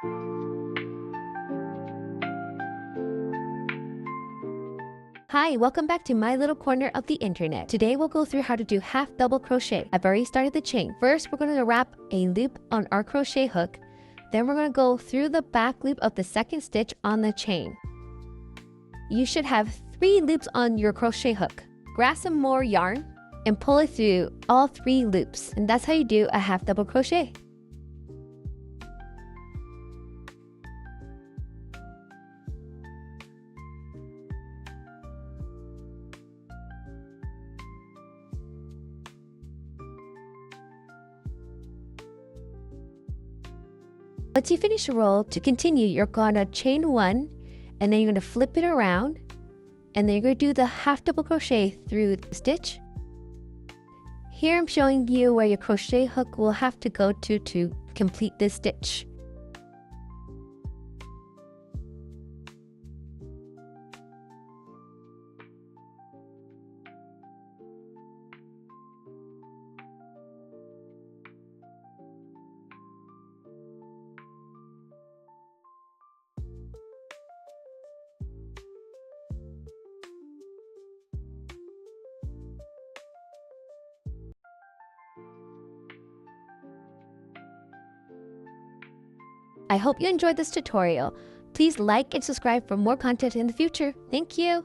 Hi, welcome back to my little corner of the internet. Today we'll go through how to do half double crochet. I've already started the chain. First, we're going to wrap a loop on our crochet hook. Then we're going to go through the back loop of the second stitch on the chain. You should have 3 loops on your crochet hook. Grab some more yarn and pull it through all 3 loops. And that's how you do a half double crochet. Once you finish a row, to continue, you're gonna chain 1, and then you're gonna flip it around, and then you're gonna do the half double crochet through the stitch. Here I'm showing you where your crochet hook will have to go to complete this stitch. I hope you enjoyed this tutorial. Please like and subscribe for more content in the future. Thank you!